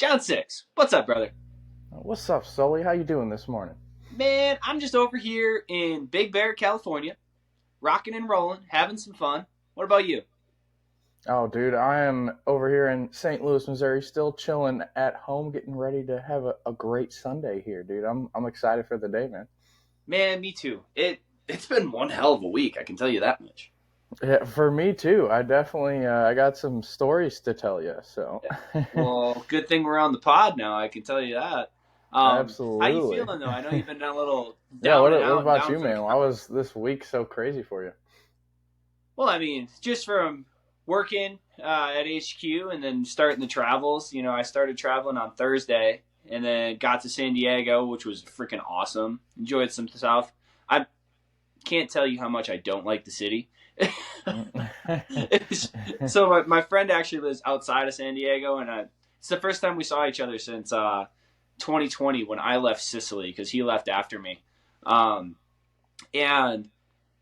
John Six, what's up, brother? What's up, Sully? How you doing this morning? Man, I'm just over here in Big Bear, California, rocking and rolling, having some fun. What about you? Oh, dude, I am over here in St. Louis, Missouri, still chilling at home, getting ready to have a great Sunday here, dude. I'm excited for the day, man. Man, me too. It's been one hell of a week, I can tell you that much. Yeah, for me too. I definitely I got some stories to tell you. So, Yeah. Well, good thing we're on the pod now, I can tell you that. How you absolutely. feeling though? I know you've been a little Yeah. down and What out and about down you, for the man? Why count. was this week so crazy for you? Well, I mean, just from working at HQ and then starting the travels. I started traveling on Thursday and then got to San Diego, which was freaking awesome. Enjoyed some stuff. I can't tell you how much I don't like the city. So my friend actually lives outside of San Diego, and it's the first time we saw each other since 2020 when I left Sicily because he left after me. Um, and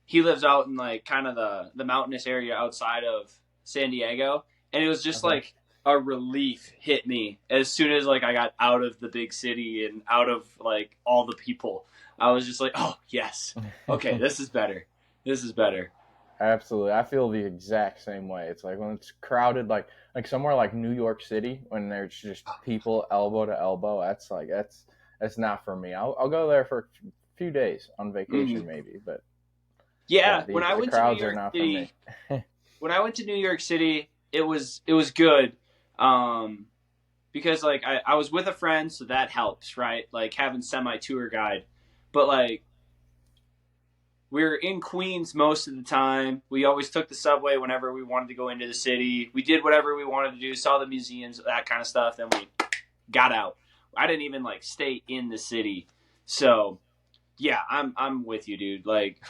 he lives out in like kind of the mountainous area outside of San Diego, and it was just Okay. like a relief hit me as soon as like I got out of the big city and out of like all the people. I was just like, oh yes, okay, this is better. This is better. Absolutely. I feel the exact same way. It's like when it's crowded, like somewhere like New York City, when there's just people elbow to elbow. That's not for me. I'll go there for a few days on Mm. vacation maybe, but yeah, Yeah, when I the went to New crowds are York not for me. City, it was good. Um, because like I was with a friend, so that helps, right? Like having semi tour guide, but like we were in Queens most of the time. We always took the subway whenever we wanted to go into the city. We did whatever we wanted to do, saw the museums, that kind of stuff. Then we got out. I didn't even like stay in the city. So yeah, I'm with you, dude. Like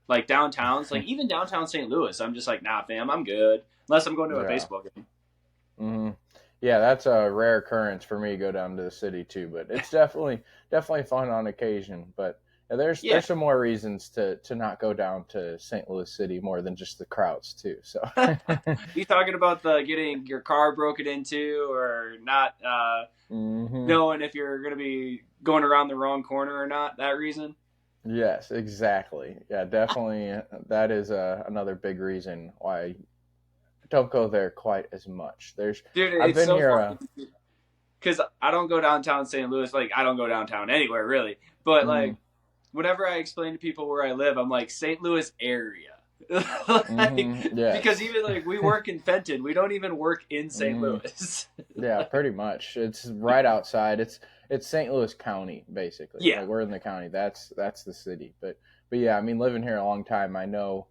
like downtowns, like even downtown St. Louis, I'm just like, nah, fam, I'm good. Unless I'm going to a Yeah. baseball game. hmm Yeah, that's a rare occurrence for me to go down to the city too, but it's definitely fun on occasion. But yeah, Yeah. there's some more reasons to not go down to St. Louis City more than just the crowds too. So You talking about the getting your car broken into or not hmm knowing if you're going to be going around the wrong corner or not? That reason, Yes, exactly. Yeah, definitely. That is another big reason why I don't go there quite as much. dude. I've It's been so here. funny because I don't go downtown St. Louis. Like I don't go downtown anywhere really. But Mhm, like whenever I explain to people where I live, I'm like St. Louis area. Like because yes. even like we work in Fenton, we don't even work in St. hmm Louis. Yeah, pretty much. It's right outside. It's St. Louis County basically. Yeah, Like we're in the county. That's the city. But yeah, I mean, living here a long time, I know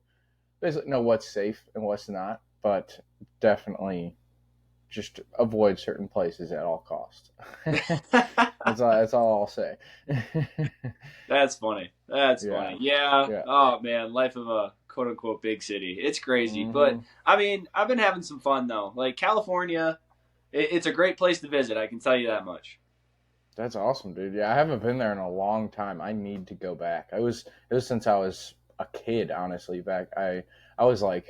basically know what's safe and what's not. But definitely just avoid certain places at all costs. That's all I'll say. that's funny. That's Yeah, funny. Yeah. yeah. Oh man, life of a quote unquote big city. It's crazy, but hmm I mean, I've been having some fun though. Like California, it's a great place to visit. I can tell you that much. That's awesome, dude. Yeah, I haven't been there in a long time. I need to go back. It was since I was a kid, honestly. Back I was like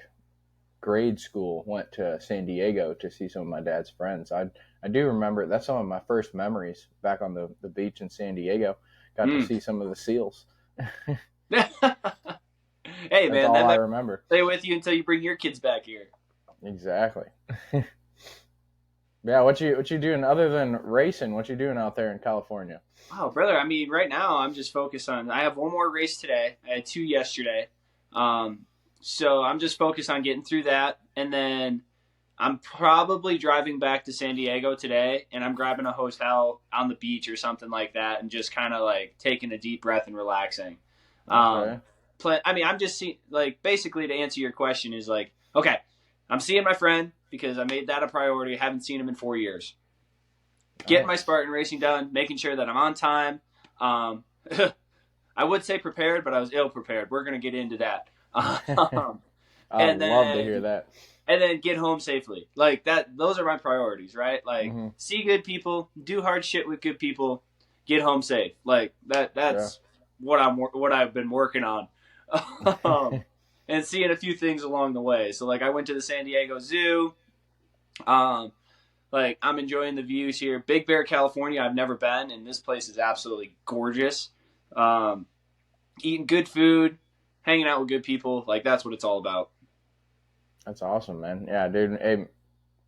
grade school. Went to San Diego to see some of my dad's friends. I do remember that's some of my first memories back on the beach in San Diego. Got to Mm. see some of the seals. Hey That's man, all that I might remember. stay with you until you bring your kids back here. Exactly. Yeah, what you doing other than racing? What you doing out there in California? Oh, brother. I mean, right now I'm just focused on. I have one more race today. I had two yesterday. Um, so I'm just focused on getting through that, and then I'm probably driving back to San Diego today, and I'm grabbing a hotel on the beach or something like that, and just kind of like taking a deep breath and relaxing. Um, Okay. I mean, I'm just like basically to answer your question is like, okay, I'm seeing my friend because I made that a priority. I haven't seen him in 4 years. Getting my Nice. Spartan racing done, making sure that I'm on time. Um, I would say prepared, but I was ill prepared. We're gonna get into that. Um, I and love to hear then that. get home safely. Like that. Those are my priorities, right? Like hmm see good people, do hard shit with good people, get home safe. Like that. Yeah. That's what I've been working on. um, and seeing a few things along the way. So like I went to the San Diego Zoo. Um, Like, I'm enjoying the views here. Big Bear, California, I've never been, and this place is absolutely gorgeous. Um, Eating good food, hanging out with good people, like that's what it's all about. That's awesome, man. Yeah, dude. Hey,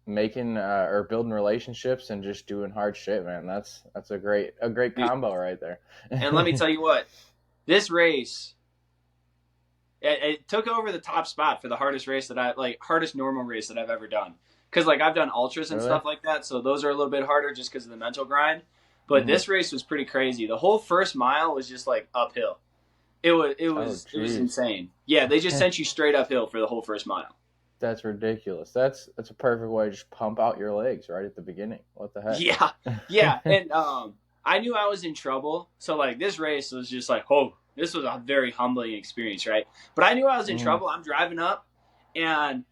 making or building relationships and just doing hard shit, man. That's a great Dude, combo right there. and let me tell you what, this race it took over the top spot for the hardest race that I like, hardest normal race that I've ever done. Because like I've done ultras and Really? stuff like that, so those are a little bit harder just because of the mental grind. But Hmm. this race was pretty crazy. The whole first mile was just like uphill. It was it Oh, was it was jeez. insane. Yeah, they just sent you straight uphill for the whole first mile. That's ridiculous. That's a perfect way to just pump out your legs right at the beginning. What the Yeah, yeah, heck? and I knew I was in trouble. So like this race was just like, oh, this was a very humbling experience, right? But I knew I was in Hmm. trouble. I'm driving up, and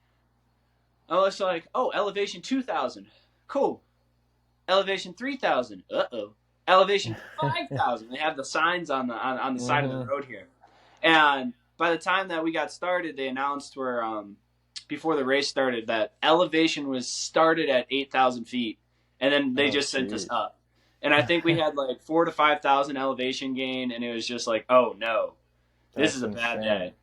I was like, oh, elevation 2,000, cool. Elevation 3,000, uh-oh. Elevation 5,000. They have the signs on the side of the Hmm. road here, and by the time that we got started, they announced where before the race started that elevation was started at 8,000 feet, and then they Oh, just sent us jeez. up. And I think we had like 4 to 5,000 elevation gain, and it was just like, oh no, this is That's a bad insane. day.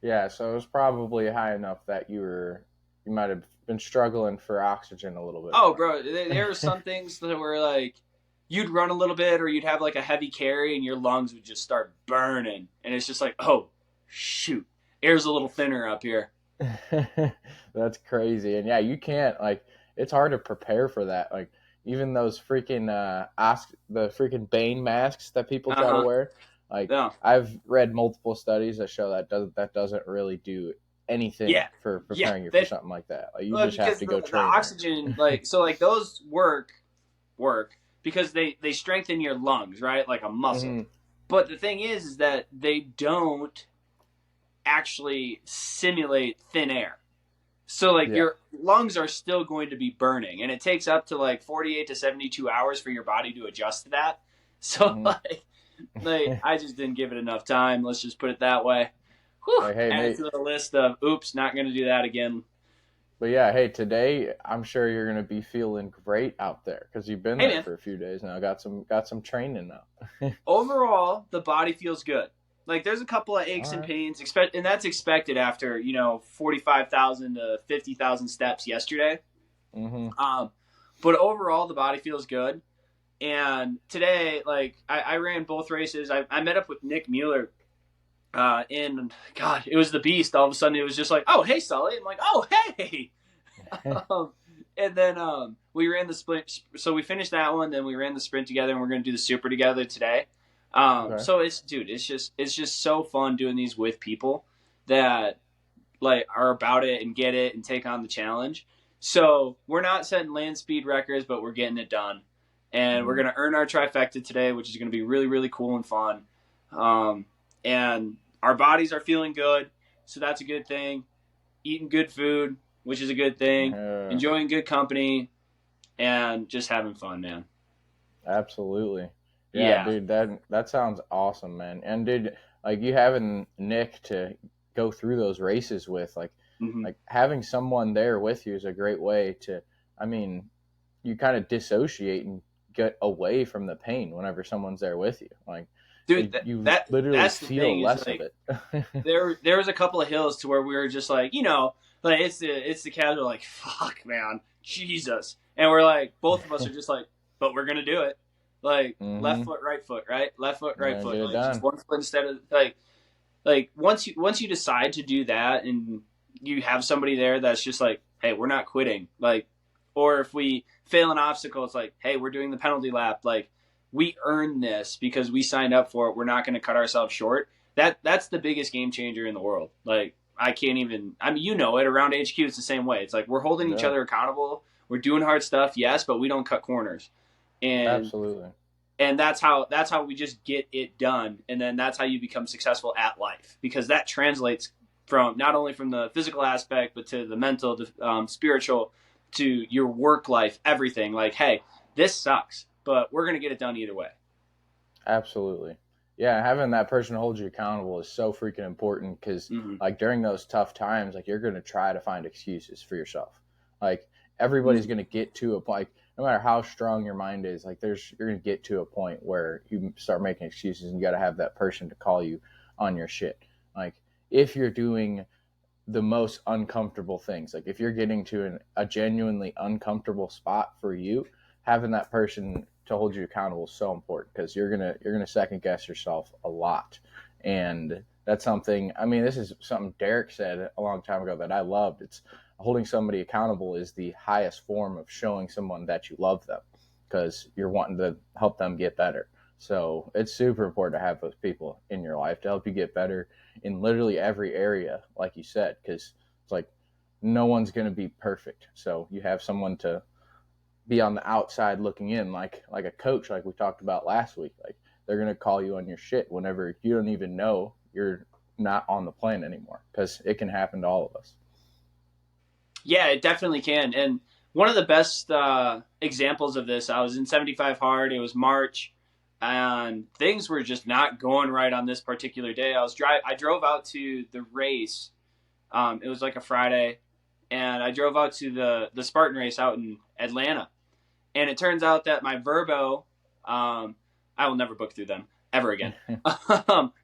Yeah, so it was probably high enough that you might have been struggling for oxygen a little bit Oh, more. bro, there were some things that were like you'd run a little bit, or you'd have like a heavy carry, and your lungs would just start burning, and it's just like, oh, shoot, air's a little thinner up here. That's crazy. And yeah, you can't like it's hard to prepare for that. Like even those freaking the freaking Bane masks that people Uh try to huh. wear. Like No. I've read multiple studies that show that doesn't really do anything Yeah. for Yeah. preparing you for That something like that. Like you well, just have because to go the train there. oxygen, like, so like those work because they strengthen your lungs, right, like a muscle. Hmm. But the thing is that they don't actually simulate thin air. So like Yeah. your lungs are still going to be burning, and it takes up to like 48 to 72 hours for your body to adjust to that. So Hmm. like I just didn't give it enough time. Let's just put it that way. Whew, Like hey add it mate, to the list of oops, not going to do that again. but yeah, hey, today I'm sure you're gonna be feeling great out there because you've been Hey there man, for a few days now. Got some training now. overall the body feels good. Like there's a couple of All aches and right. pains, and that's expected after 45,000 to 50,000 steps yesterday. Hmm. Um, but overall the body feels good. And today, like I ran both races. I met up with Nick Mueller, and God, it was the beast. All of a sudden, it was just like, oh hey Sully. I'm like, oh hey. um, and then we ran the sprint. So we finished that one. Then we ran the sprint together, and we're gonna do the super together today. Okay. So it's just so fun doing these with people that like are about it and get it and take on the challenge. So we're not setting land speed records, but we're getting it done, and we're Hmm. gonna earn our trifecta today, which is gonna be really really cool and fun. Um, and our bodies are feeling good, so that's a good thing. Eating good food, which is a good thing. Uh, Enjoying good company and just having fun, man. absolutely. Yeah, Yeah. dude, that sounds awesome, man. And dude, like you having Nick to go through those races with, Hmm. like having someone there with you is a great way to. I mean, you kind of dissociate and get away from the pain whenever someone's there with you. Like Dude, you that literally that's the feel thing is less of like it. there was a couple of hills to where we were just like, like it's the casual like, fuck man, Jesus. And we're like, both of us are just like, but we're gonna do it. Like left Hmm. foot, right foot, right? Left foot, You're right gonna get foot. it Like just done. one foot instead of like once you decide to do that and you have somebody there that's just like, hey, we're not quitting. Like, or if we fail an obstacle, it's like, hey, we're doing the penalty lap. Like, we earned this because we signed up for it. We're not going to cut ourselves short. That's the biggest game changer in the world. Like, I can't even. I mean, it around HQ. It's the same way. It's like we're holding each Yeah, other accountable. We're doing hard stuff, yes, but we don't cut corners. And absolutely. that's how we just get it done, and then that's how you become successful at life, because that translates from not only from the physical aspect but to the mental, spiritual, to your work life, everything. Like, hey, this sucks, but we're gonna get it done either way. Absolutely. Yeah, having that person hold you accountable is so freaking important because, Hmm. like, during those tough times, like, you're going to try to find excuses for yourself. Like, everybody's going to get to a point, like, no matter how strong your mind is, like you're going to get to a point where you start making excuses and you got to have that person to call you on your shit. Like if you're doing the most uncomfortable things, like if you're getting to a genuinely uncomfortable spot for you, having that person to hold you accountable is so important, because you're gonna second guess yourself a lot. And that's something, I mean, this is something Derek said a long time ago that I loved. It's holding somebody accountable is the highest form of showing someone that you love them, because you're wanting to help them get better. So it's super important to have those people in your life to help you get better in literally every area, like you said, because it's like no one's going to be perfect. So you have someone to be on the outside looking in, like a coach, like we talked about last week. Like they're going to call you on your shit whenever you don't even know you're not on the plane anymore, because it can happen to all of us. Yeah, it definitely can. And one of the best examples of this, I was in 75 hard. It was March, and things were just not going right on this particular day. I drove out to the race. It was like a Friday, and I drove out to the Spartan race out in Atlanta. And it turns out that my Verbo, I will never book through them ever again,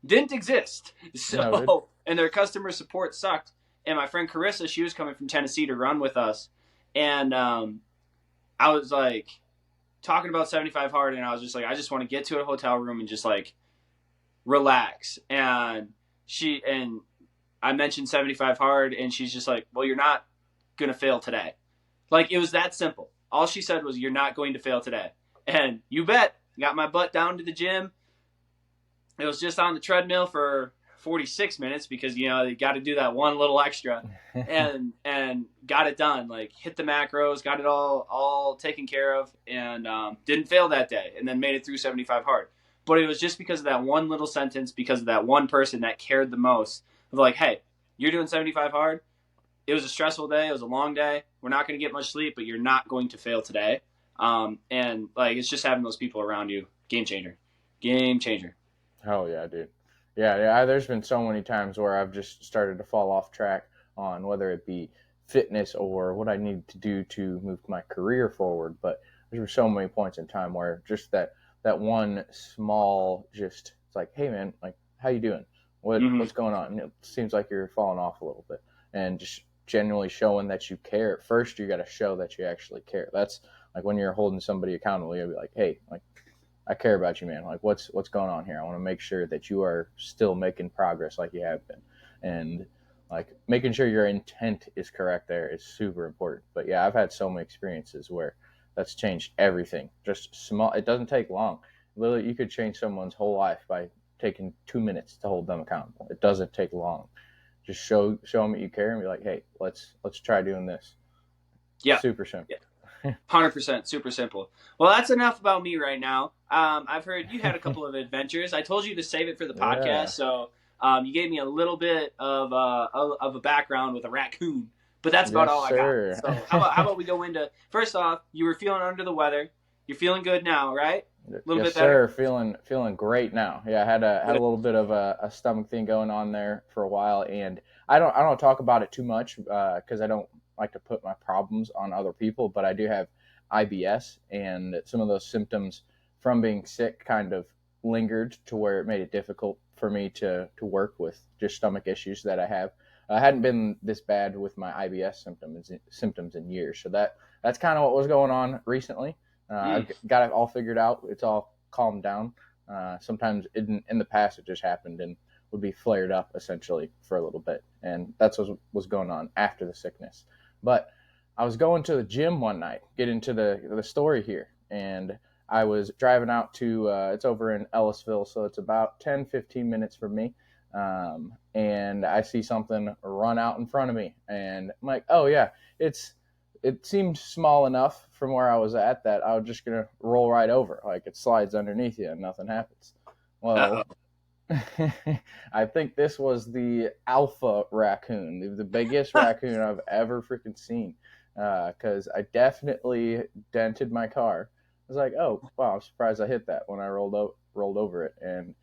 didn't exist. So, and their customer support sucked. And my friend Carissa, she was coming from Tennessee to run with us. And I was like talking about 75 hard, and I was just like, I just want to get to a hotel room and just like relax. And I mentioned 75 hard, and she's just like, well, you're not going to fail today. Like, it was that simple. All she said was, you're not going to fail today. And you bet, got my butt down to the gym. It was just on the treadmill for 46 minutes because, you know, you got to do that one little extra, and got it done. Like, hit the macros, got it all taken care of, and didn't fail that day, and then made it through 75 hard. But it was just because of that one little sentence, because of that one person that cared the most, of like, hey, you're doing 75 hard. It was a stressful day. It was a long day. We're not going to get much sleep, but you're not going to fail today. And like, it's just having those people around you. Game changer. Game changer. Oh yeah, dude. Yeah. There's been so many times where I've just started to fall off track on whether it be fitness or what I need to do to move my career forward. But there were so many points in time where just that one small, just it's like, hey man, like how you doing? What's going on? And it seems like you're falling off a little bit, and just genuinely showing that you care. First, you got to show that you actually care. That's like when you're holding somebody accountable, you'll be like, hey, like I care about you, man. Like what's going on here? I want to make sure that you are still making progress like you have been, and like making sure your intent is correct there is super important. But yeah, I've had so many experiences where that's changed everything. Just small. It doesn't take long. Literally, you could change someone's whole life by taking 2 minutes to hold them accountable. It doesn't take long. Just show them that you care and be like, hey, let's try doing this. Yeah. Super simple. Yeah. 100%, super simple. Well, that's enough about me right now. I've heard you had a couple of adventures. I told you to save it for the podcast, yeah. So you gave me a little bit of a background with a raccoon, but that's about all sir. I got. So how about we go into, first off, you were feeling under the weather. You're feeling good now, right? A little bit better. Sir. Feeling great now. Yeah, I had a little bit of a stomach thing going on there for a while, and I don't talk about it too much because I don't like to put my problems on other people. But I do have IBS, and some of those symptoms from being sick kind of lingered to where it made it difficult for me to work with just stomach issues that I have. I hadn't been this bad with my IBS symptoms in years, so that's kind of what was going on recently. I've got it all figured out. It's all calmed down. Sometimes in the past it just happened and would be flared up essentially for a little bit. And that's what was going on after the sickness. But I was going to the gym one night, get into the story here. And I was driving out to, it's over in Ellisville, so it's about 10-15 minutes from me. And I see something run out in front of me. And I'm like, oh yeah, it seemed small enough from where I was at that I was just going to roll right over. Like it slides underneath you and nothing happens. Well, I think this was the alpha raccoon, the biggest raccoon I've ever freaking seen. Because I definitely dented my car. I was like, oh, wow, I'm surprised I hit that when I rolled over it. And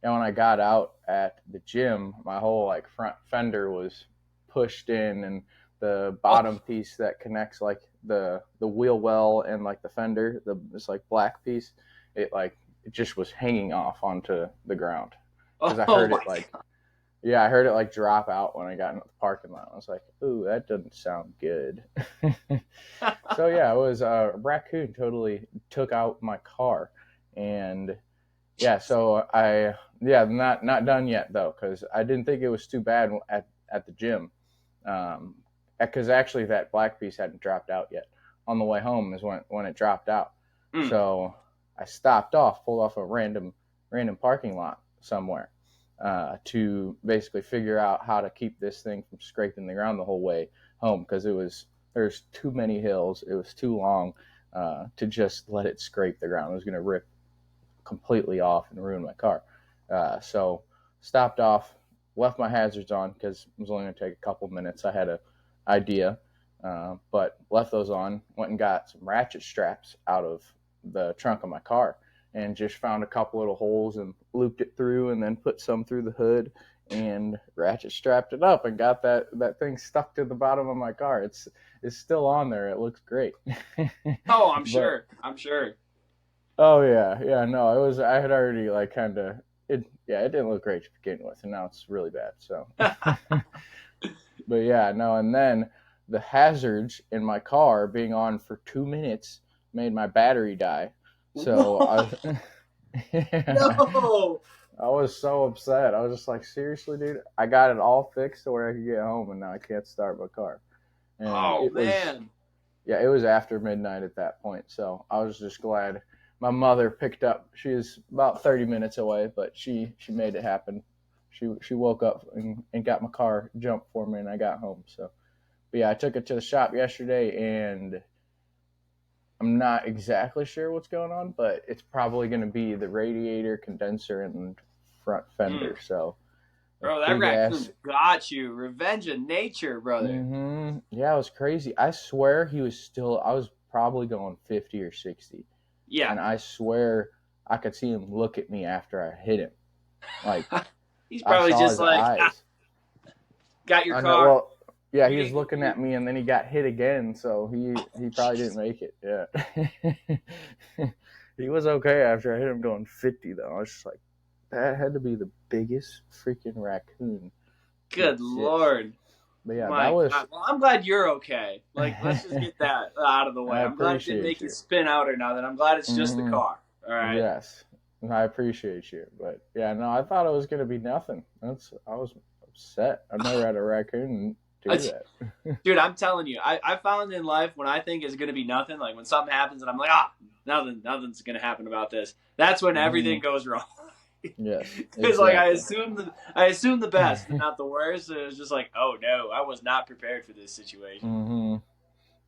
when I got out at the gym, my whole like front fender was pushed in, and the bottom piece that connects like the wheel well and like the fender, this like black piece, it just was hanging off onto the ground because I Oh heard my it like God. yeah, I heard it like drop out when I got into the parking lot. I was like, ooh, that doesn't sound good. So yeah, it was a raccoon totally took out my car, and yeah, so I yeah not done yet though because I didn't think it was too bad at the gym, because actually that black piece hadn't dropped out yet. On the way home is when it dropped out. Mm. So I stopped off, pulled off a random parking lot somewhere, to basically figure out how to keep this thing from scraping the ground the whole way home because there's too many hills. It was too long, to just let it scrape the ground. It was going to rip completely off and ruin my car. So stopped off, left my hazards on because it was only going to take a couple minutes. I had an idea, but left those on. Went and got some ratchet straps out of the trunk of my car and just found a couple little holes and looped it through and then put some through the hood and ratchet strapped it up and got that thing stuck to the bottom of my car. It's still on there. It looks great. Oh, I'm But sure. I'm sure. oh yeah, no, it was. I had already like kind of it. Yeah, it didn't look great to begin with, and now it's really bad. So, but yeah, no, and then the hazards in my car being on for 2 minutes made my battery die. So Whoa. yeah, No. I was so upset. I was just like, seriously, dude, I got it all fixed to where I could get home, and now I can't start my car. And Oh man. yeah, it was after midnight at that point. So I was just glad my mother picked up. She was about 30 minutes away, but she made it happen. She woke up and got my car jumped for me, and I got home. So, but yeah, I took it to the shop yesterday, and I'm not exactly sure what's going on, but it's probably going to be the radiator, condenser, and front Mm. fender. So a Bro, that big raccoon ass. got you. Revenge of nature, brother. Yeah, it was crazy. I swear he was still. I was probably going 50 or 60, Yeah. and I swear I could see him look at me after I hit him. Like He's I probably saw just his like, eyes. got your I know. car. Well, yeah, You he was didn't looking at me, and then he got hit again, so he probably didn't make it. Yeah, he was okay after I hit him going 50 though. I was just like, that had to be the biggest freaking raccoon to Good exist. Lord. But yeah, that My was. God. Well, I'm glad you're okay. Like, let's just get that out of the way. I I'm glad it didn't appreciate make you you. spin out or nothing. I'm glad it's just the Hmm. car. All right. Yes, I appreciate you. But yeah, no, I thought it was gonna be nothing. I was upset. I've never had a raccoon do that. Dude, I'm telling you, I found in life when I think is going to be nothing, like when something happens and I'm like, nothing's going to happen about this. That's when Hmm. everything goes wrong. Yes, It's like exactly. I assume the best and not the worst. And it was just like, oh no, I was not prepared for this situation. Hmm.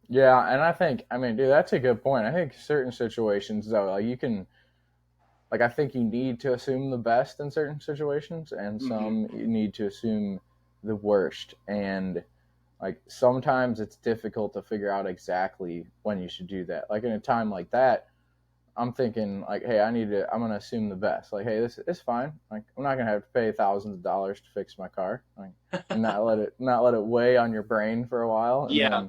Yeah, and I think, I mean, dude, that's a good point. I think certain situations though, like you can, like I think you need to assume the best in certain situations, and Mm-hmm. some you need to assume the worst. And like sometimes it's difficult to figure out exactly when you should do that. Like in a time like that, I'm thinking like, hey, I'm gonna assume the best. Like, hey, this is fine. Like, I'm not gonna have to pay thousands of dollars to fix my car. Like, and not let it weigh on your brain for a while, and Yeah.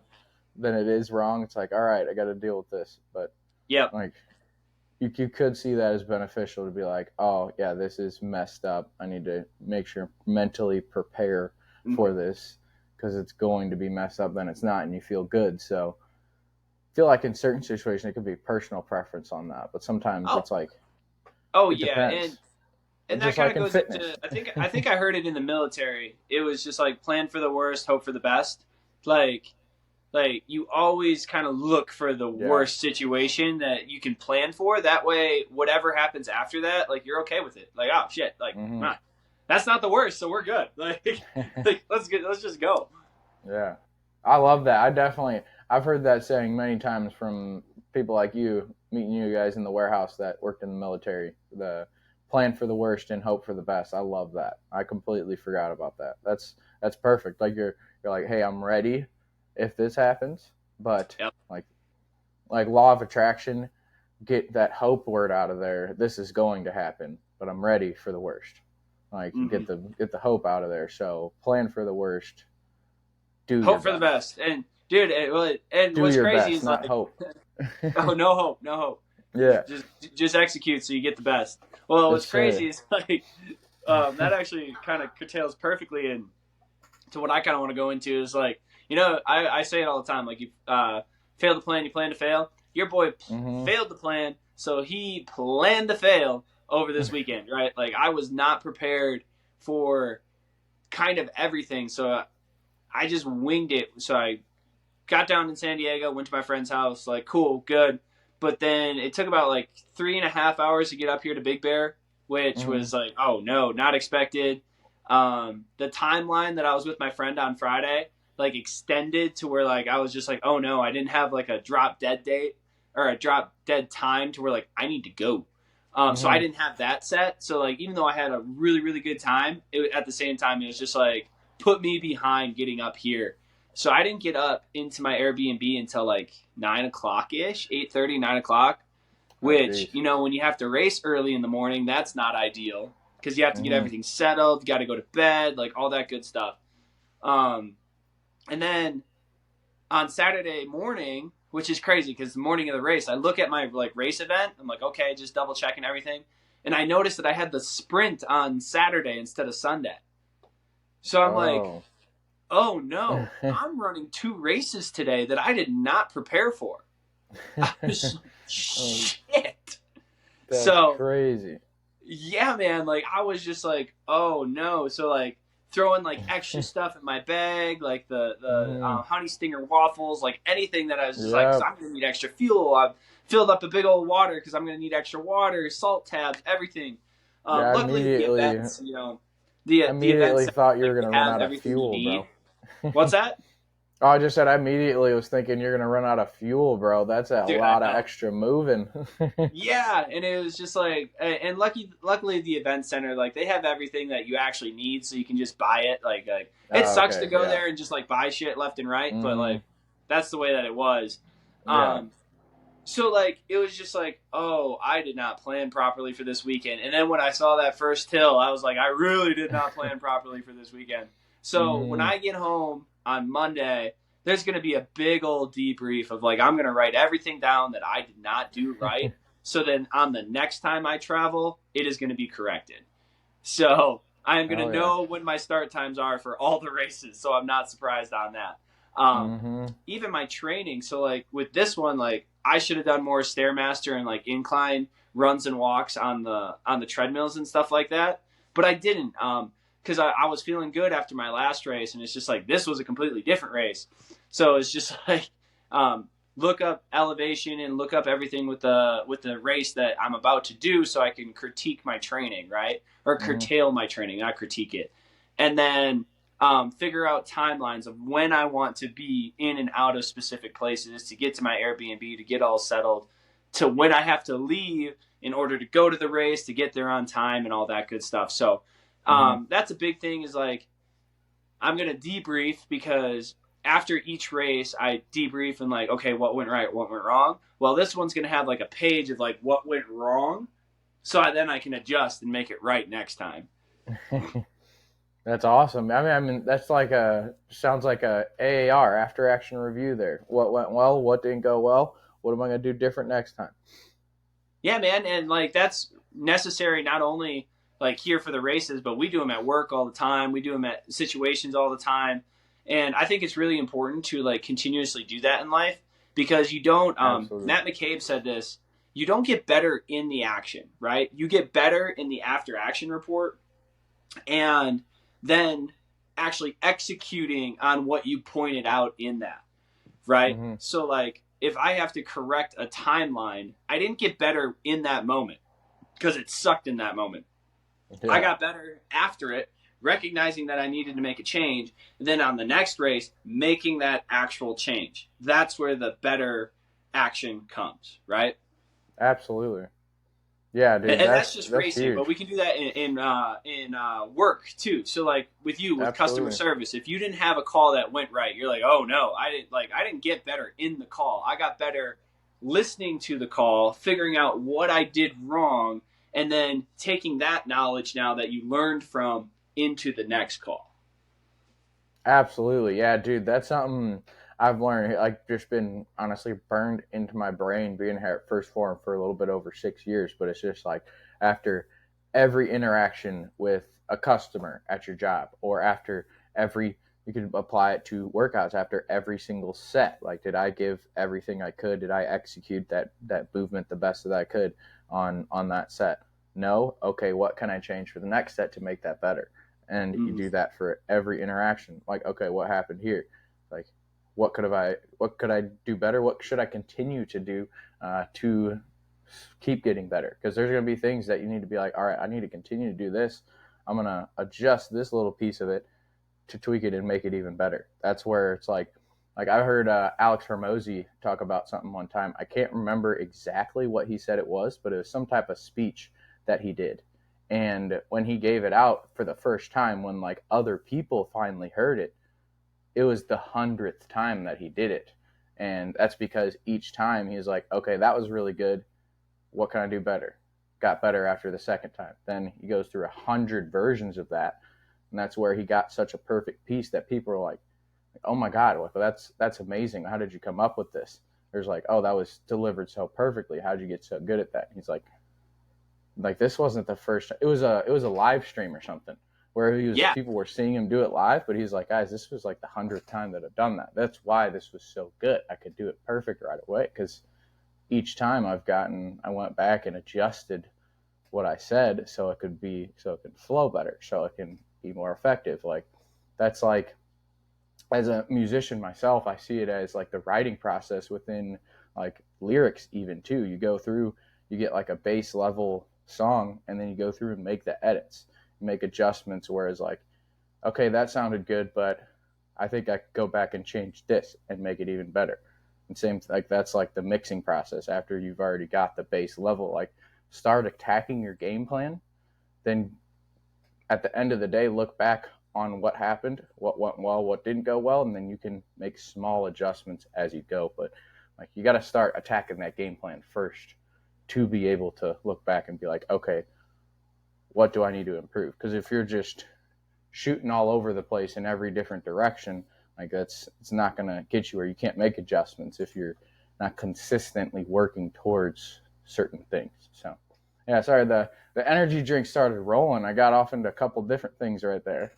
then it is wrong. It's like, all right, I got to deal with this. But Yep. like, you could see that as beneficial to be like, oh yeah, this is messed up. I need to make sure mentally prepare Mm-hmm. for this because it's going to be messed up. Then it's not, and you feel good. So feel like in certain situations it could be personal preference on that, but sometimes Oh. it's like Oh it yeah, and depends. that Just kind like of in goes into fitness. I think I heard it in the military. It was just like plan for the worst, hope for the best. Like you always kind of look for the Yeah. worst situation that you can plan for. That way, whatever happens after that, like you're okay with it. Like, oh shit, like Hmm. that's not the worst, so we're good. Like let's just go. Yeah, I love that. I've heard that saying many times from people like you, meeting you guys in the warehouse that worked in the military. The plan for the worst and hope for the best. I love that. I completely forgot about that. That's perfect. Like you're like, hey, I'm ready if this happens, but Yep. like law of attraction, get that hope word out of there. This is going to happen, but I'm ready for the worst. Like Mm-hmm. get the hope out of there. So plan for the worst, Do your Hope for the best. best. And dude, and Do what's your crazy best, is not like, hope. oh, no hope, no hope. Yeah. Just execute so you get the best. Well, Yes, what's sir. crazy is like that actually kind of curtails perfectly in to what I kind of want to go into is like, I say it all the time. Like, you fail to plan, you plan to fail. Your boy Hmm. failed to plan, so he planned to fail over this weekend, right? Like, I was not prepared for kind of everything, so I just winged it. So I got down in San Diego, went to my friend's house, like, cool, good. But then it took about like 3.5 hours to get up here to Big Bear, which Hmm. was like, oh no, not expected. The timeline that I was with my friend on Friday, like, extended to where like I was just like, oh no, I didn't have like a drop dead date or a drop dead time to where like I need to go. So I Hmm. didn't have that set. So like even though I had a really really good time, at the same time it was just like put me behind getting up here. So I didn't get up into my Airbnb until like 9 o'clock ish, 8:30, 9 o'clock. Oh, Which, jeez. when you have to race early in the morning, that's not ideal because you have to get Hmm. everything settled, you got to go to bed, like all that good stuff. Um, and then on Saturday morning, which is crazy because the morning of the race, I look at my like race event. I'm like, okay, just double checking everything, and I noticed that I had the sprint on Saturday instead of Sunday. So I'm like, Oh. oh no, I'm running two races today that I did not prepare for. I was like, Oh, shit. that's So crazy. yeah, man, like I was just like, oh no. So like throwing like extra stuff in my bag, like the Hmm. honey stinger waffles, like anything that I was just like, because Yep. I'm gonna need extra fuel. I've filled up a big old water because I'm gonna need extra water, salt tabs, everything. Yeah, I Luckily, the immediately events, the events immediately thought you were they gonna run have out of everything you fuel, bro. need. What's that? Oh, I just said I immediately was thinking you're gonna run out of fuel, bro. That's a Dude, I lot of know. extra moving. Yeah, and it was just like, and luckily the event center, like they have everything that you actually need, so you can just buy it. Like it Oh, sucks to okay, go yeah. there and just like buy shit left and right, but Hmm. like that's the way that it was. Yeah. Um, so like it was just like, oh, I did not plan properly for this weekend, and then when I saw that first hill, I was like, I really did not plan properly for this weekend. So when Hmm. I get home on Monday, there's going to be a big old debrief of like I'm going to write everything down that I did not do right. So then on the next time I travel, it is going to be corrected. So I am going to Oh yeah. know when my start times are for all the races. So I'm not surprised on that. Um, Hmm. Even my training. So like with this one, like I should have done more stairmaster and like incline runs and walks on the treadmills and stuff like that. But I didn't. Because I was feeling good after my last race, and it's just like this was a completely different race. So it's just like um, look up elevation and look up everything with the race that I'm about to do, so I can critique my training, right? Or Hmm. curtail my training, not critique it, and then figure out timelines of when I want to be in and out of specific places to get to my Airbnb to get all settled, to when I have to leave in order to go to the race to get there on time and all that good stuff. So Hmm. that's a big thing. Is like I'm gonna debrief because after each race I debrief and like, okay, what went right, what went wrong. Well, this one's gonna have like a page of like what went wrong, so then I can adjust and make it right next time. That's awesome. I mean, that's like a sounds like a AAR after action review there. What went well? What didn't go well? What am I gonna do different next time? Yeah, man, and like that's necessary not only like here for the races, but we do them at work all the time. We do them at situations all the time, and I think it's really important to like continuously do that in life because you don't. Absolutely. Matt McCabe said this: you don't get better in the action, right? You get better in the after action report, and then actually executing on what you pointed out in that, right? Hmm. So like if I have to correct a timeline, I didn't get better in that moment because it sucked in that moment. I Yeah. got better after it, recognizing that I needed to make a change. And then on the next race, making that actual change. That's where the better action comes, right? Absolutely. Yeah, dude. And that's That's just that's racing, but huge. we can do that in work too. So like with you with customer Absolutely. service, if you didn't have a call that went right, you're like, oh no, I didn't get better in the call. I got better listening to the call, figuring out what I did wrong, and then taking that knowledge now that you learned from into the next call. Absolutely. Yeah, dude, that's something I've learned, like, just been honestly burned into my brain being here at First Form for a little bit over 6 years. But it's just like after every interaction with a customer at your job, or after every, you could apply it to workouts after every single set. Like, did I give everything I could? Did I execute that movement the best that I could on that set? No. Okay, what can I change for the next set to make that better? And you Mm. do that for every interaction. Like, okay, what happened here? Like, what could I do better? What should I continue to do to keep getting better? Because there's going to be things that you need to be like, all right, I need to continue to do this. I'm going to adjust this little piece of it to tweak it and make it even better. That's where it's like I heard Alex Hermosi talk about something one time. I can't remember exactly what he said it was, but it was some type of speech that he did. And when he gave it out for the first time, when like other people finally heard it, it was the 100th time that he did it. And that's because each time he was like, okay, that was really good. What can I do better? Got better after the second time. Then he goes through 100 versions of that. And that's where he got such a perfect piece that people are like, oh my God, that's amazing. How did you come up with this? There's like, oh, that was delivered so perfectly. How did you get so good at that? And he's like this wasn't the first time. It was a live stream or something where Yeah. people were seeing him do it live, but he's like, guys, this was like the 100th time that I've done that. That's why this was so good. I could do it perfect right away, because each time I went back and adjusted what I said so it can flow better, so it can be more effective. Like, that's like, as a musician myself, I see it as like the writing process within like lyrics, even too. You go through, you get like a base level song, and then you go through and make the edits, make adjustments. Whereas, like, okay, that sounded good, but I think I could go back and change this and make it even better. And same, like, that's like the mixing process after you've already got the base level. Like, start attacking your game plan, then at the end of the day, look back on what happened, what went well, what didn't go well, and then you can make small adjustments as you go. But like, you got to start attacking that game plan first to be able to look back and be like, okay, what do I need to improve? Because if you're just shooting all over the place in every different direction, like, it's not going to get you where you can't make adjustments if you're not consistently working towards certain things. So yeah, sorry, the energy drink started rolling. I got off into a couple different things right there.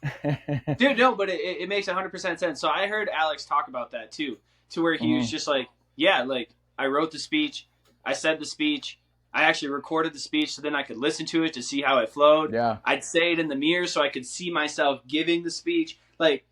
Dude, no, but it makes 100% sense. So I heard Alex talk about that too, to where he was Mm-hmm. just like, yeah, like I wrote the speech, I said the speech, I actually recorded the speech so then I could listen to it to see how it flowed. Yeah, I'd say it in the mirror so I could see myself giving the speech. Like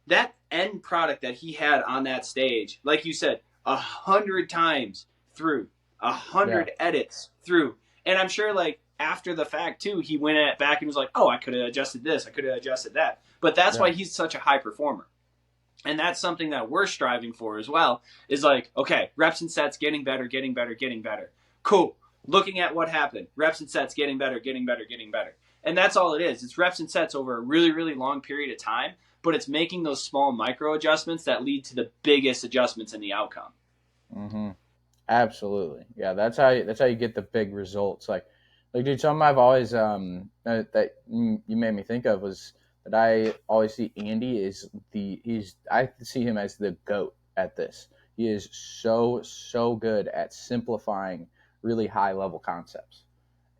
that end product that he had on that stage, like you said, 100 times through, a yeah, hundred edits through, and I'm sure like after the fact too, he went at back and was like, "Oh, I could have adjusted this, I could have adjusted that." But that's yeah, why he's such a high performer, and that's something that we're striving for as well. Is like, okay, reps and sets, getting better, getting better, getting better. Cool. Looking at what happened, reps and sets, getting better, getting better, getting better. And that's all it is. It's reps and sets over a really, really long period of time, but it's making those small micro adjustments that lead to the biggest adjustments in the outcome. mm-hmm. Absolutely. Yeah, that's how you get the big results. Like, dude, something I've always that you made me think of was that I always see Andy is I see him as the goat at this. He is so good at simplifying really high level concepts,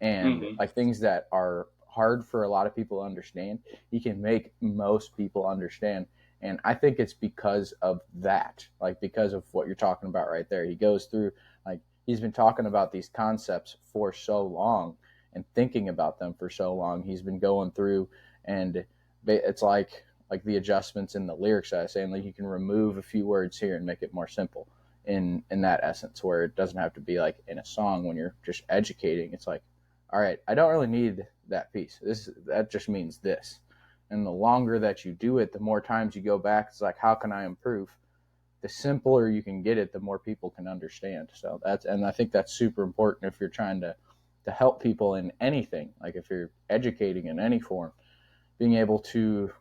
and Mm-hmm. like things that are hard for a lot of people to understand, he can make most people understand. And I think it's because of that, like, because of what you're talking about right there. He goes through, like, he's been talking about these concepts for so long and thinking about them for so long. He's been going through, and it's like the adjustments in the lyrics that I was saying, like, you can remove a few words here and make it more simple in that essence, where it doesn't have to be like in a song when you're just educating. It's like, all right, I don't really need that piece. That just means this. And the longer that you do it, the more times you go back. It's like, how can I improve? The simpler you can get it, the more people can understand. So and I think that's super important if you're trying to help people in anything. Like, if you're educating in any form, being able to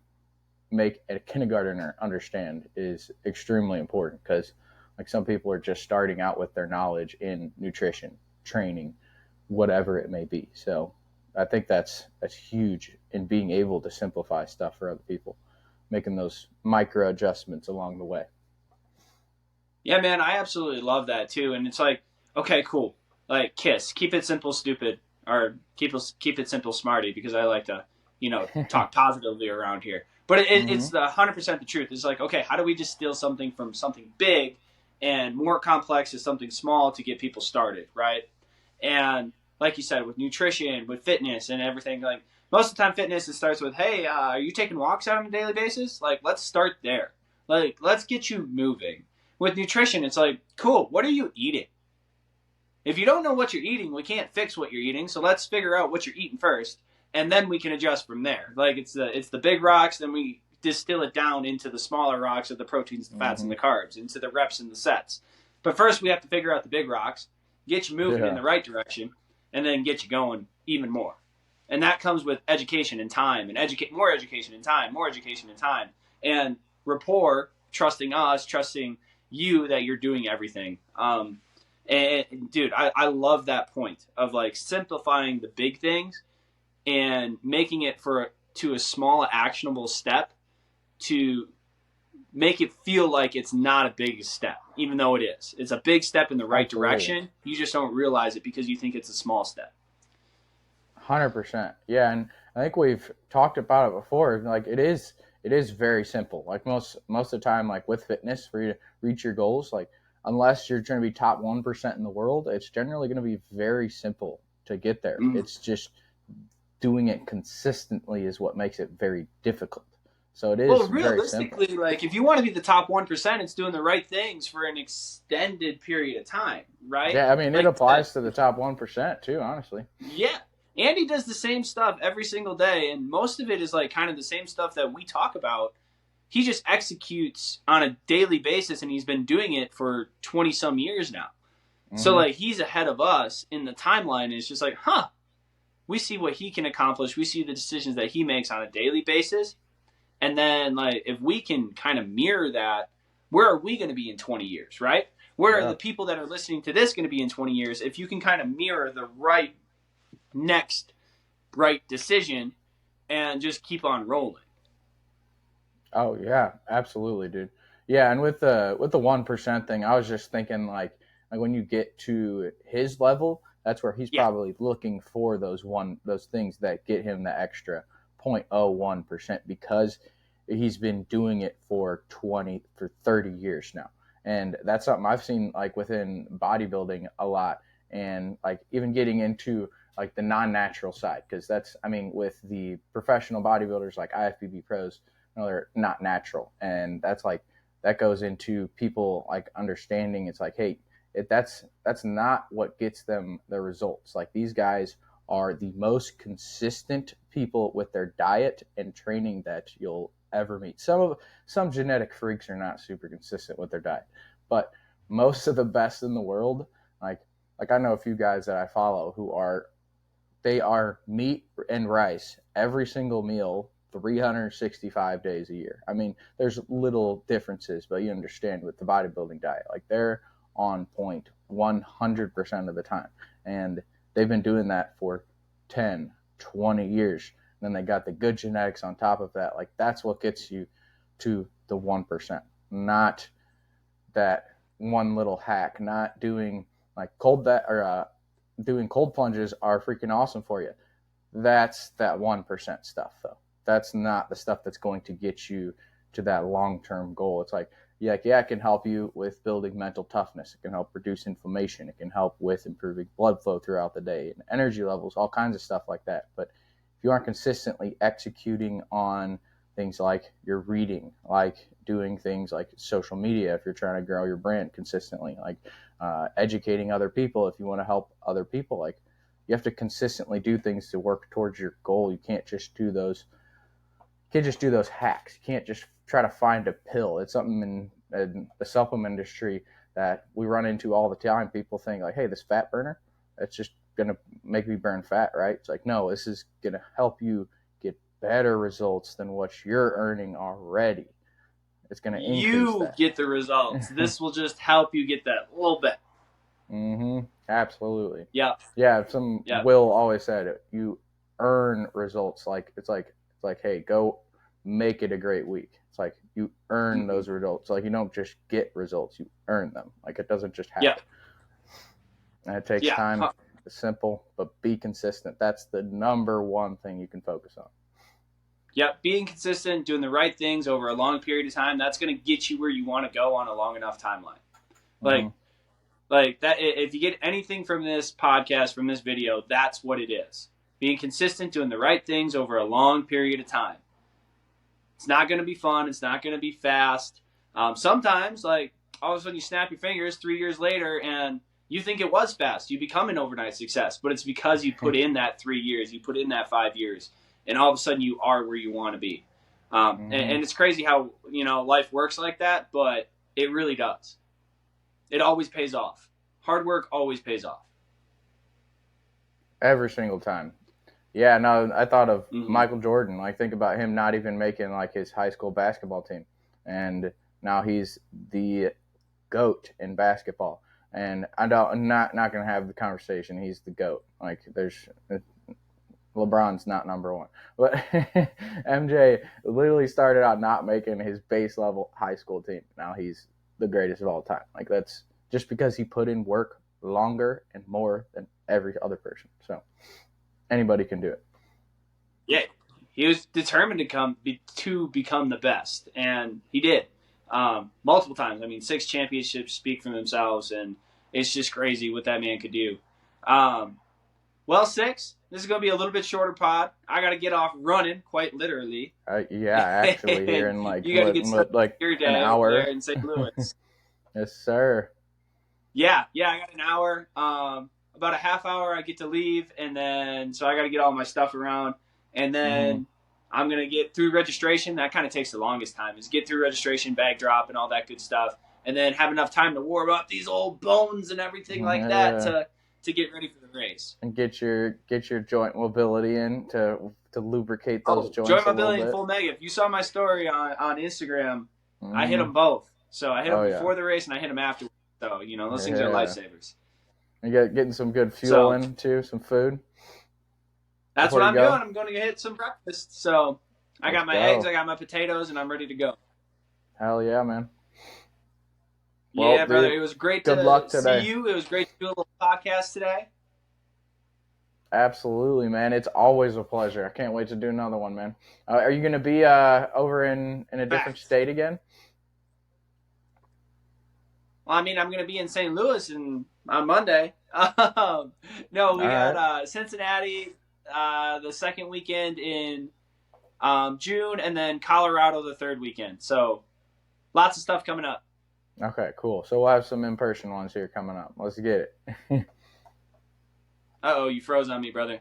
make a kindergartner understand is extremely important, because like, some people are just starting out with their knowledge in nutrition, training, whatever it may be. So I think that's huge in being able to simplify stuff for other people. making those micro adjustments along the way. Yeah, man, I absolutely love that too. And it's like, okay, cool. Like KISS, keep it simple, stupid, or keep it simple, smarty, because I like to, talk positively around here. But it's Hmm. the 100% the truth. It's like, okay, how do we distill something from something big and more complex to something small to get people started, right? And like you said, with nutrition, with fitness, and everything, like most of the time, fitness it starts with, hey, are you taking walks out on a daily basis? Like, let's start there. Like, let's get you moving. With nutrition, it's like, cool, what are you eating? If you don't know what you're eating, we can't fix what you're eating. So let's figure out what you're eating first, and then we can adjust from there. Like it's the big rocks, then we distill it down into the smaller rocks of the proteins, the fats, and Hmm. the carbs, into the reps and the sets. But first, we have to figure out the big rocks, get you moving in Yeah. the right direction, and then get you going even more. And that comes with education and time, and more education and time, more education and time, and rapport, trusting us, trusting you that you're doing everything. And dude, I love that point of like simplifying the big things and making it to a small actionable step to make it feel like it's not a big step, even though it is. It's a big step in the right Absolutely. direction. You just don't realize it because you think it's a small step. 100%. Yeah, and I think we've talked about it before. Like it is very simple. Like most of the time, like with fitness, for you to reach your goals, like unless you're going to be top 1% in the world, it's generally going to be very simple to get there. Mm. It's just doing it consistently is what makes it very difficult. So it is Well, very simple. realistically, like if you want to be the top 1%, it's doing the right things for an extended period of time, right? Yeah, I mean it Like I said, applies to the top 1% too, honestly. yeah. Andy does the same stuff every single day, and most of it is like kind of the same stuff that we talk about. He just executes on a daily basis, and he's been doing it for 20 some years now. So, Hmm. like, he's ahead of us in the timeline. And it's just like, huh, we see what he can accomplish. We see the decisions that he makes on a daily basis. And then, like, if we can kind of mirror that, where are we going to be in 20 years, right? Where are Yeah. the people that are listening to this going to be in 20 years? If you can kind of mirror the next right decision and just keep on rolling. Oh yeah, absolutely, dude. Yeah, and with the 1% thing, I was just thinking like when you get to his level, that's where he's Yeah. probably looking for those things that get him the extra 0.01% because he's been doing it for 30 years now. And that's something I've seen like within bodybuilding a lot and like even getting into like the non-natural side because that's I mean with the professional bodybuilders like IFBB pros no, they're not natural, and that's like that goes into people like understanding. It's like, hey, that's not what gets them the results. Like these guys are the most consistent people with their diet and training that you'll ever meet. Some genetic freaks are not super consistent with their diet, but most of the best in the world, like like I know a few guys that I follow who are they are meat and rice every single meal 365 days a year. I mean, there's little differences, but you understand with the bodybuilding diet, like they're on point 100% of the time. And they've been doing that for 10, 20 years. And then they got the good genetics on top of that. Like that's what gets you to the 1%, not that one little hack, not doing like cold that or doing cold plunges are freaking awesome for you. That's that 1% stuff though. That's not the stuff that's going to get you to that long-term goal. It's like yeah, it can help you with building mental toughness. It can help reduce inflammation. It can help with improving blood flow throughout the day and energy levels, all kinds of stuff like that. But if you aren't consistently executing on things like your reading, like doing things like social media, if you're trying to grow your brand consistently, like educating other people, if you want to help other people, like you have to consistently do things to work towards your goal. You can't just do those. You can't just do those hacks. You can't just try to find a pill. It's something in the supplement industry that we run into all the time. People think like, "Hey, this fat burner, it's just gonna make me burn fat, right?" It's like, no, this is gonna help you get better results than what you're earning already. It's gonna increase You that. get the results. This will just help you get that little bit. Mm-hmm. Absolutely. Yeah. Yeah. Some Yeah. Will always said it. You earn results. Like it's like hey, go. make it a great week. It's like you earn those results. Like you don't just get results, you earn them. Like it doesn't just happen. Yeah. And it takes time. It's simple, but be consistent. That's the number one thing you can focus on. Yep, being consistent, doing the right things over a long period of time, that's going to get you where you want to go on a long enough timeline. Like that, if you get anything from this podcast, from this video, that's what it is. Being consistent, doing the right things over a long period of time. It's not going to be fun. It's not going to be fast. Sometimes, like, all of a sudden you snap your fingers 3 years later and you think it was fast. You become an overnight success, but it's because you put in that 3 years, you put in that 5 years, and all of a sudden you are where you want to be. And it's crazy how, life works like that, but it really does. It always pays off. Hard work always pays off. Every single time. Yeah, no, I thought of Michael Jordan. Like, think about him not even making, like, his high school basketball team. And now he's the GOAT in basketball. And I'm not going to have the conversation. He's the GOAT. Like, LeBron's not number one. But MJ literally started out not making his base level high school team. Now he's the greatest of all time. Like, that's just because he put in work longer and more than every other person. So anybody can do it. Yeah, he was determined to become the best, and he did multiple times. I mean, 6 championships speak for themselves, and it's just crazy what that man could do. Well, 6. This is going to be a little bit shorter pod. I got to get off running, quite literally. Actually, here in you got to get your day an hour there in St. Louis. Yes, sir. Yeah, I got an hour. About a half hour, I get to leave, and then so I got to get all my stuff around, and then I'm gonna get through registration. That kind of takes the longest time. Is get through registration, bag drop, and all that good stuff, and then have enough time to warm up these old bones and everything like that to get ready for the race and get your joint mobility in to lubricate those joints. Joint mobility in full mega. If you saw my story on Instagram, I hit them both. So I hit them before the race and I hit them after. So those things are lifesavers. You getting some good fuel in too, some food. That's what I'm doing. I'm going to hit some breakfast. So I got my eggs, I got my potatoes, and I'm ready to go. Hell yeah, man. Well, yeah, brother. It was great to today. See you. It was great to do a little podcast today. Absolutely, man. It's always a pleasure. I can't wait to do another one, man. Are you going to be over in a different state again? Well, I mean, I'm going to be in St. Louis on Monday. No, we got Cincinnati the second weekend in June, and then Colorado the third weekend. So lots of stuff coming up. Okay, cool. So we'll have some in-person ones here coming up. Let's get it. Uh-oh, you froze on me, brother.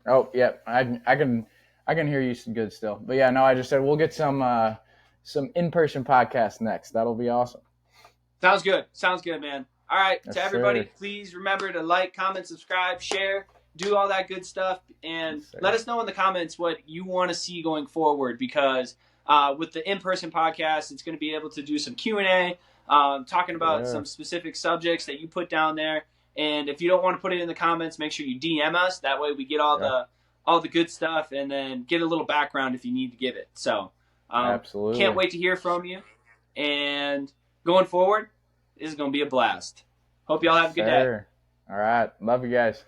Oh, yeah. I can hear you good still. But yeah, no, I just said we'll get some in-person podcasts next. That'll be awesome. Sounds good, man. All right, to everybody, please remember to like, comment, subscribe, share, do all that good stuff, and let us know in the comments what you want to see going forward, because with the in-person podcast, it's going to be able to do some Q&A, talking about some specific subjects that you put down there. And if you don't want to put it in the comments, make sure you DM us. That way we get all the good stuff, and then get a little background if you need to give it. So absolutely, can't wait to hear from you. And going forward, this is going to be a blast. Hope y'all have a good day. All right. Love you guys.